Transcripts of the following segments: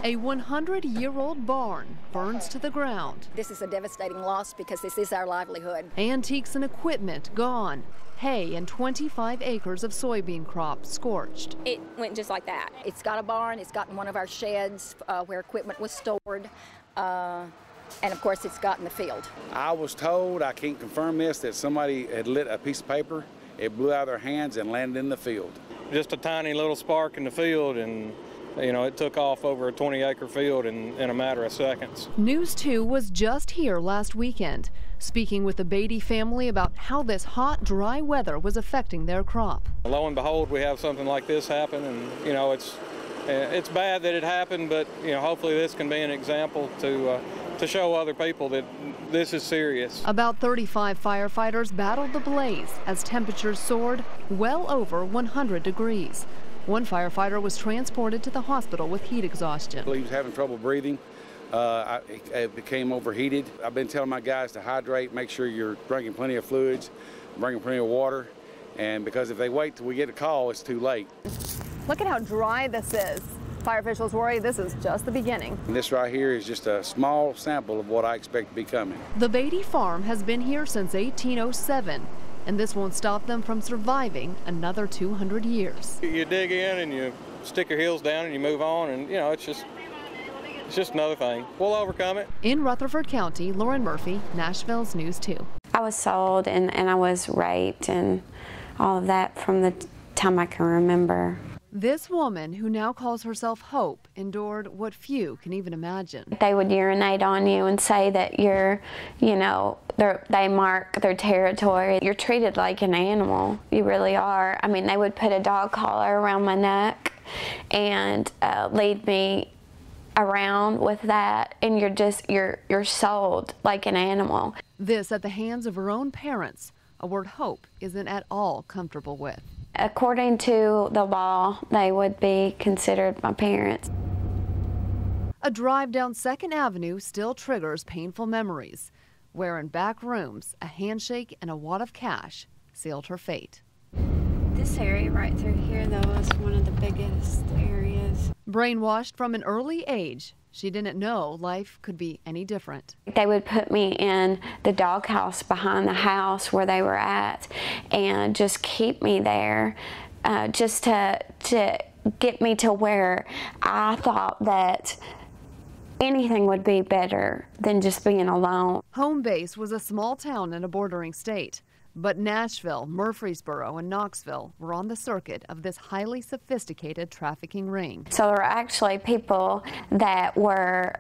A 100-year-old barn burns to the ground. This is a devastating loss because this is our livelihood. Antiques and equipment gone. Hay and 25 acres of soybean crop scorched. It went just like that. It's got a barn, it's gotten one of our sheds where equipment was stored, and of course it's gotten the field. I was told, I can't confirm this, that somebody had lit a piece of paper, it blew out of their hands and landed in the field. Just a tiny little spark in the field, and it took off over a 20-acre field in a matter of seconds. News 2 was just here last weekend, speaking with the Beatty family about how this hot, dry weather was affecting their crop. Lo and behold, we have something like this happen, and it's bad that it happened, but hopefully this can be an example to show other people that this is serious. About 35 firefighters battled the blaze as temperatures soared well over 100 degrees. One firefighter was transported to the hospital with heat exhaustion. He was having trouble breathing. It became overheated. I've been telling my guys to hydrate, make sure you're drinking plenty of fluids, bringing plenty of water, and because if they wait till we get a call, it's too late. Look at how dry this is. Fire officials worry this is just the beginning. And this right here is just a small sample of what I expect to be coming. The Beatty farm has been here since 1807. And this won't stop them from surviving another 200 years. You dig in and you stick your heels down and you move on, and it's just another thing. We'll overcome it. In Rutherford County, Lauren Murphy, Nashville's News 2. I was sold and I was raped and all of that from the time I can remember. This woman, who now calls herself Hope, endured what few can even imagine. They would urinate on you and say that you're, they mark their territory. You're treated like an animal. You really are. I mean, they would put a dog collar around my neck and lead me around with that, and you're sold like an animal. This at the hands of her own parents, a word Hope isn't at all comfortable with. According to the law, they would be considered my parents. A drive down 2nd Avenue still triggers painful memories, where in back rooms, a handshake and a wad of cash sealed her fate. This area right through here, though, is one of the biggest areas. Brainwashed from an early age, she didn't know life could be any different. They would put me in the doghouse behind the house where they were at and just keep me there just to get me to where I thought that anything would be better than just being alone. Home base was a small town in a bordering state, but Nashville, Murfreesboro, and Knoxville were on the circuit of this highly sophisticated trafficking ring. So there were actually people that I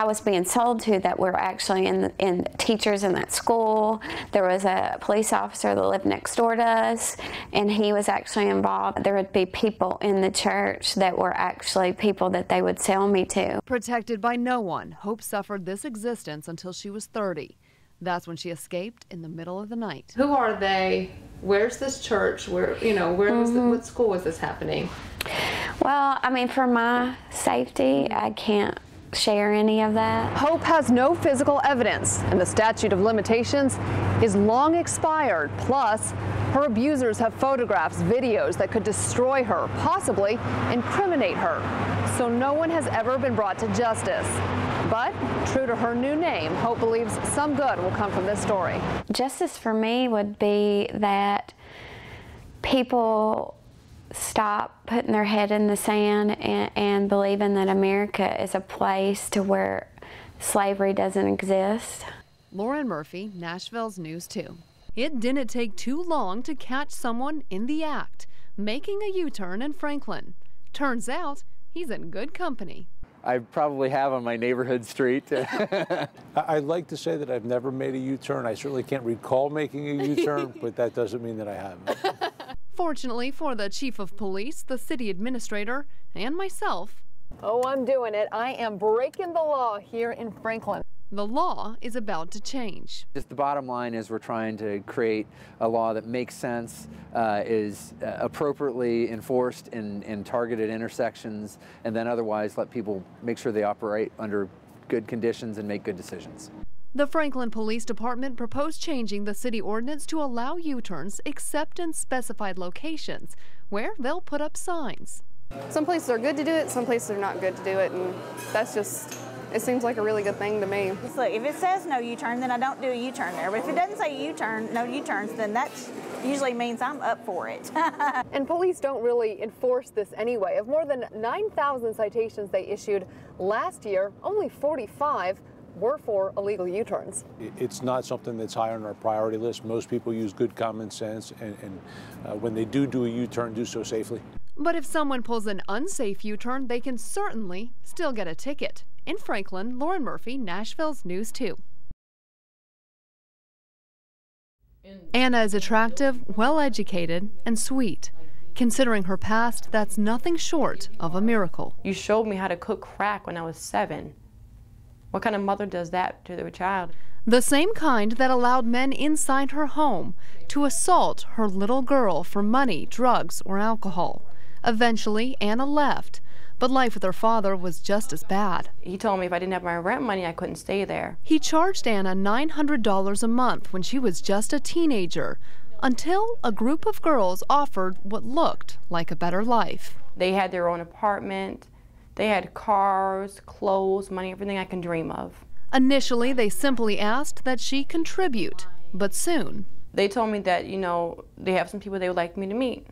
was being sold to that were actually in teachers in that school. There was a police officer that lived next door to us, and he was actually involved. There would be people in the church that were actually people that they would sell me to. Protected by no one, Hope suffered this existence until she was 30. That's when she escaped in the middle of the night. Who are they? Where's this church? What school is this happening? Well, I mean, for my safety, I can't share any of that. Hope has no physical evidence, and the statute of limitations is long expired. Plus, her abusers have photographs, videos that could destroy her, possibly incriminate her. So no one has ever been brought to justice. But true to her new name, Hope believes some good will come from this story. Justice for me would be that people stop putting their head in the sand and believing that America is a place to where slavery doesn't exist. Lauren Murphy, Nashville's News 2. It didn't take too long to catch someone in the act, making a U-turn in Franklin. Turns out he's in good company. I probably have on my neighborhood street. I'd like to say that I've never made a U-turn. I certainly can't recall making a U-turn, but that doesn't mean that I haven't. Fortunately for the chief of police, the city administrator, and myself. Oh, I'm doing it. I am breaking the law here in Franklin. The law is about to change. Just the bottom line is we're trying to create a law that makes sense, is appropriately enforced in targeted intersections, and then otherwise let people make sure they operate under good conditions and make good decisions. The Franklin Police Department proposed changing the city ordinance to allow U-turns except in specified locations where they'll put up signs. Some places are good to do it, some places are not good to do it, and that's just, it seems like a really good thing to me. Look, if it says no U-turn, then I don't do a U-turn there. But if it doesn't say U-turn, no U-turns, then that usually means I'm up for it. And police don't really enforce this anyway. Of more than 9,000 citations they issued last year, only 45 were for illegal U-turns. It's not something that's high on our priority list. Most people use good common sense, and when they do a U-turn, do so safely. But if someone pulls an unsafe U-turn, they can certainly still get a ticket. In Franklin, Lauren Murphy, Nashville's News 2. Anna is attractive, well-educated, and sweet. Considering her past, that's nothing short of a miracle. You showed me how to cook crack when I was 7. What kind of mother does that to their child? The same kind that allowed men inside her home to assault her little girl for money, drugs, or alcohol. Eventually, Anna left, but life with her father was just as bad. He told me if I didn't have my rent money, I couldn't stay there. He charged Anna $900 a month when she was just a teenager, until a group of girls offered what looked like a better life. They had their own apartment. They had cars, clothes, money, everything I can dream of. Initially, they simply asked that she contribute, but soon they told me that, you know, they have some people they would like me to meet.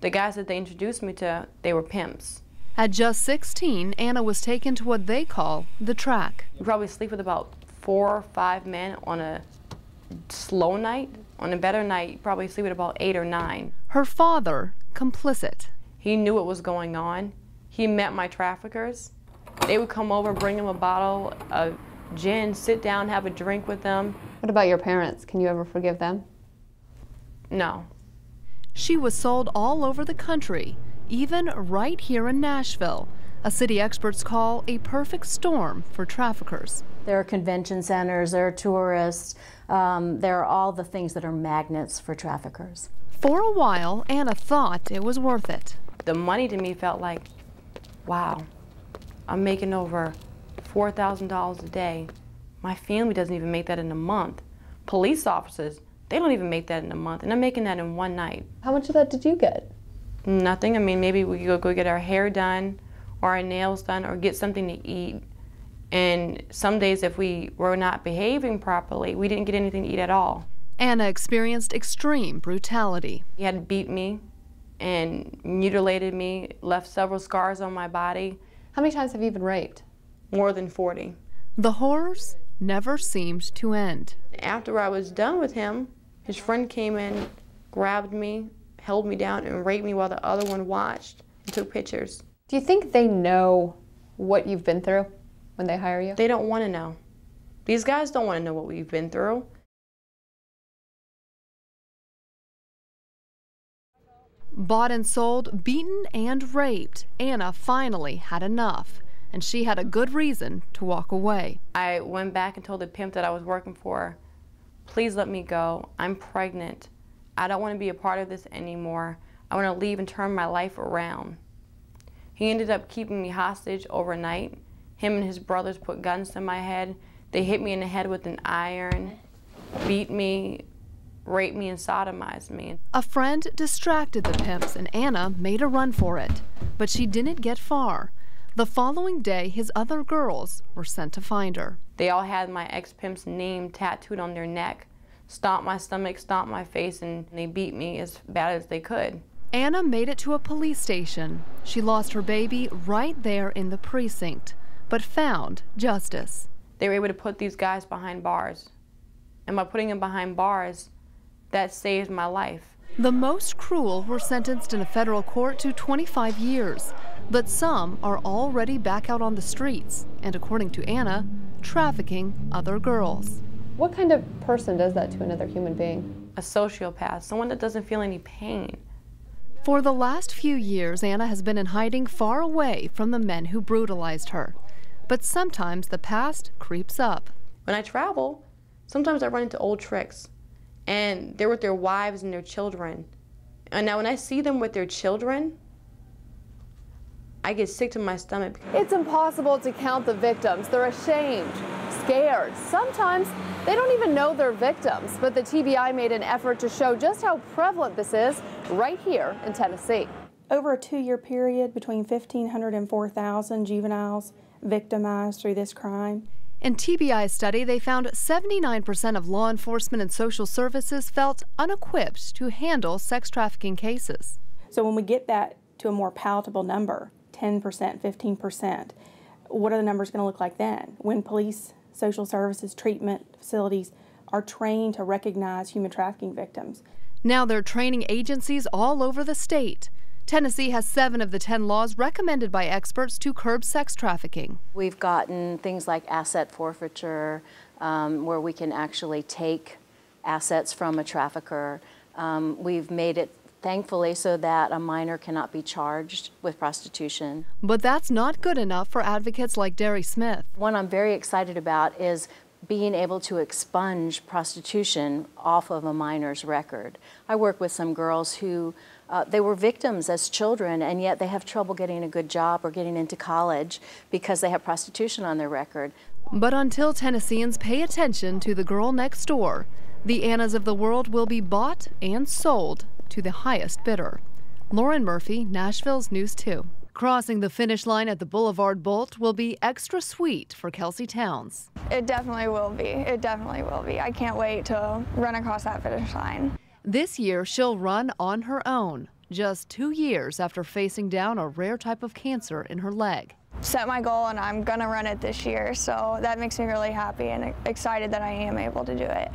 The guys that they introduced me to, they were pimps. At just 16, Anna was taken to what they call the track. You probably sleep with about 4 or 5 men on a slow night. On a better night, you probably sleep with about 8 or 9. Her father, complicit. He knew what was going on. He met my traffickers. They would come over, bring him a bottle of gin, sit down, have a drink with them. What about your parents? Can you ever forgive them? No. She was sold all over the country, even right here in Nashville, a city experts call a perfect storm for traffickers. There are convention centers, there are tourists, there are all the things that are magnets for traffickers. For a while, Anna thought it was worth it. The money to me felt like, wow, I'm making over $4,000 a day. My family doesn't even make that in a month. Police officers, they don't even make that in a month, and I'm making that in one night. How much of that did you get? Nothing. I mean, maybe we could go get our hair done or our nails done or get something to eat. And some days if we were not behaving properly, we didn't get anything to eat at all. Anna experienced extreme brutality. He had beat me and mutilated me, left several scars on my body. How many times have you been raped? More than 40. The horrors never seemed to end. After I was done with him, his friend came in, grabbed me, held me down, and raped me while the other one watched and took pictures. Do you think they know what you've been through when they hire you? They don't want to know. These guys don't want to know what we've been through. Bought and sold, beaten and raped, Anna finally had enough, and she had a good reason to walk away. I went back and told the pimp that I was working for, please let me go. I'm pregnant. I don't want to be a part of this anymore. I want to leave and turn my life around. He ended up keeping me hostage overnight. Him and his brothers put guns to my head. They hit me in the head with an iron, beat me, raped me, and sodomized me. A friend distracted the pimps and Anna made a run for it, but she didn't get far. The following day, his other girls were sent to find her. They all had my ex-pimp's name tattooed on their neck, stomped my stomach, stomped my face, and they beat me as bad as they could. Anna made it to a police station. She lost her baby right there in the precinct, but found justice. They were able to put these guys behind bars. And by putting them behind bars, that saved my life. The most cruel were sentenced in a federal court to 25 years, but some are already back out on the streets, and according to Anna, trafficking other girls. What kind of person does that to another human being? A sociopath, someone that doesn't feel any pain. For the last few years, Anna has been in hiding far away from the men who brutalized her. But sometimes the past creeps up. When I travel, sometimes I run into old tricks, and they're with their wives and their children. And now when I see them with their children, I get sick to my stomach. It's impossible to count the victims. They're ashamed, scared. Sometimes they don't even know they're victims, but the TBI made an effort to show just how prevalent this is right here in Tennessee. Over a 2-year period, between 1,500 and 4,000 juveniles victimized through this crime. In TBI's study, they found 79% of law enforcement and social services felt unequipped to handle sex trafficking cases. So when we get that to a more palatable number, 10%, 15%, what are the numbers going to look like then? When police, social services, treatment facilities are trained to recognize human trafficking victims. Now they're training agencies all over the state. Tennessee has 7 of the 10 laws recommended by experts to curb sex trafficking. We've gotten things like asset forfeiture, where we can actually take assets from a trafficker. We've made it, thankfully, so that a minor cannot be charged with prostitution. But that's not good enough for advocates like Derry Smith. One I'm very excited about is being able to expunge prostitution off of a minor's record. I work with some girls who they were victims as children, and yet they have trouble getting a good job or getting into college because they have prostitution on their record. But until Tennesseans pay attention to the girl next door, the Annas of the world will be bought and sold to the highest bidder. Lauren Murphy, Nashville's News 2. Crossing the finish line at the Boulevard Bolt will be extra sweet for Kelsey Towns. It definitely will be. It definitely will be. I can't wait to run across that finish line. This year, she'll run on her own, just 2 years after facing down a rare type of cancer in her leg. Set my goal and I'm gonna run it this year, so that makes me really happy and excited that I am able to do it.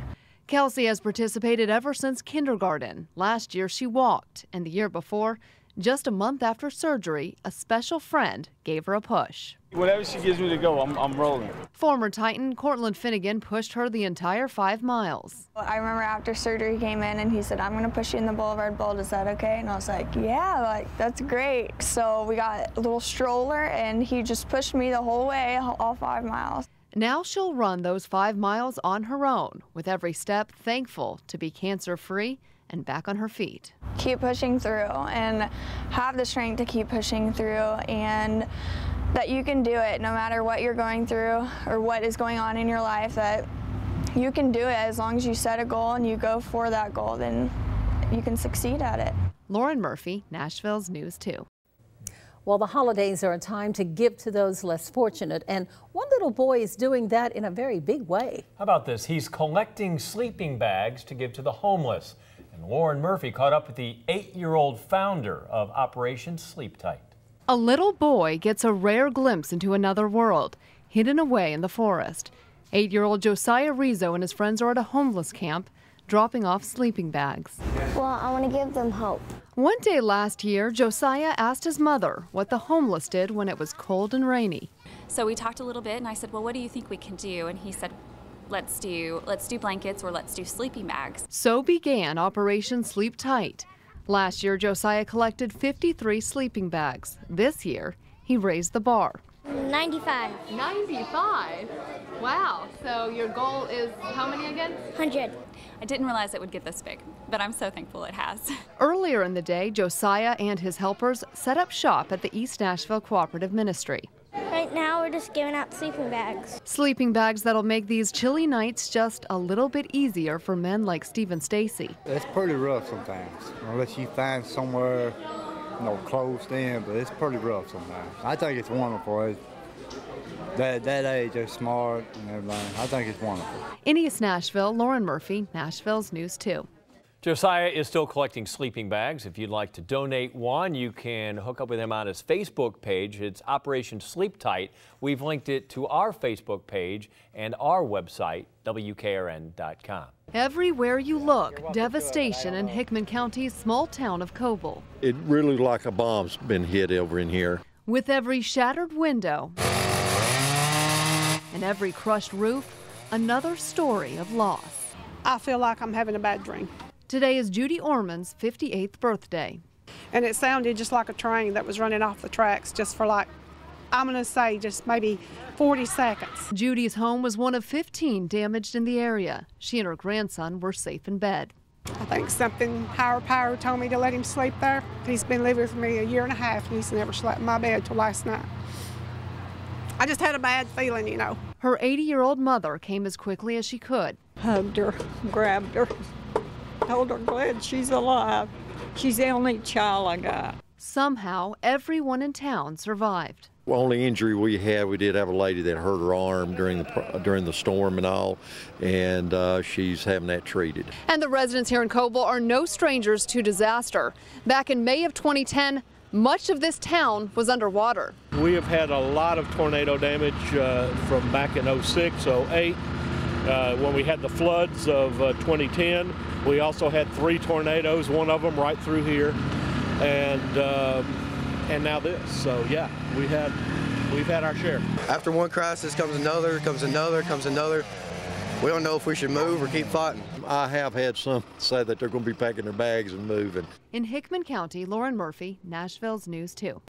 Kelsey has participated ever since kindergarten. Last year she walked, and the year before, just a month after surgery, a special friend gave her a push. Whatever she gives me to go, I'm rolling. Former Titan Cortland Finnegan pushed her the entire 5 miles. I remember after surgery he came in and he said, "I'm gonna push you in the Boulevard Bolt, is that okay?" And I was like, "Yeah, like that's great." So we got a little stroller and he just pushed me the whole way, all 5 miles. Now she'll run those 5 miles on her own, with every step thankful to be cancer-free and back on her feet. Keep pushing through and have the strength to keep pushing through, and that you can do it no matter what you're going through or what is going on in your life, that you can do it as long as you set a goal and you go for that goal, then you can succeed at it. Lauren Murphy, Nashville's News 2. Well, the holidays are a time to give to those less fortunate, and one little boy is doing that in a very big way. How about this? He's collecting sleeping bags to give to the homeless. And Lauren Murphy caught up with the 8-year-old founder of Operation Sleep Tight. A little boy gets a rare glimpse into another world, hidden away in the forest. 8-year-old Josiah Rizzo and his friends are at a homeless camp, dropping off sleeping bags. Well, I want to give them hope. One day last year, Josiah asked his mother what the homeless did when it was cold and rainy. So we talked a little bit, and I said, "Well, what do you think we can do?" And he said, let's do blankets, or let's do sleeping bags. So began Operation Sleep Tight. Last year, Josiah collected 53 sleeping bags. This year, he raised the bar. 95. 95? Wow. So your goal is how many again? 100. I didn't realize it would get this big, but I'm so thankful it has. Earlier in the day, Josiah and his helpers set up shop at the East Nashville Cooperative Ministry. Right now, we're just giving out sleeping bags. Sleeping bags that'll make these chilly nights just a little bit easier for men like Stephen Stacy. It's pretty rough sometimes, unless you find somewhere, closed in, but it's pretty rough sometimes. I think it's wonderful. That age, they're smart and everything. I think it's wonderful. In East Nashville, Lauren Murphy, Nashville's News 2. Josiah is still collecting sleeping bags. If you'd like to donate one, you can hook up with him on his Facebook page. It's Operation Sleep Tight. We've linked it to our Facebook page and our website, WKRN.com. Everywhere you look, devastation in Hickman County's small town of Coble. It really looks like a bomb's been hit over in here. With every shattered window and every crushed roof, another story of loss. I feel like I'm having a bad dream. Today is Judy Orman's 58th birthday. And it sounded just like a train that was running off the tracks just for like, I'm going to say just maybe 40 seconds. Judy's home was one of 15 damaged in the area. She and her grandson were safe in bed. I think something higher power told me to let him sleep there. He's been living with me 1.5 years and he's never slept in my bed till last night. I just had a bad feeling, you know. Her 80-year-old mother came as quickly as she could. Hugged her, grabbed her, told her glad she's alive. She's the only child I got. Somehow, everyone in town survived. The only injury we had, we did have a lady that hurt her arm during the storm and all, and she's having that treated. And the residents here in Coble are no strangers to disaster. Back in May of 2010, much of this town was underwater. We have had a lot of tornado damage from back in 06, 08. When we had the floods of 2010, we also had 3 tornadoes, one of them right through here, and now this. So yeah, we've had our share. After one crisis comes another, comes another, comes another. We don't know if we should move or keep fighting. I have had some say that they're going to be packing their bags and moving. In Hickman County, Lauren Murphy, Nashville's News 2.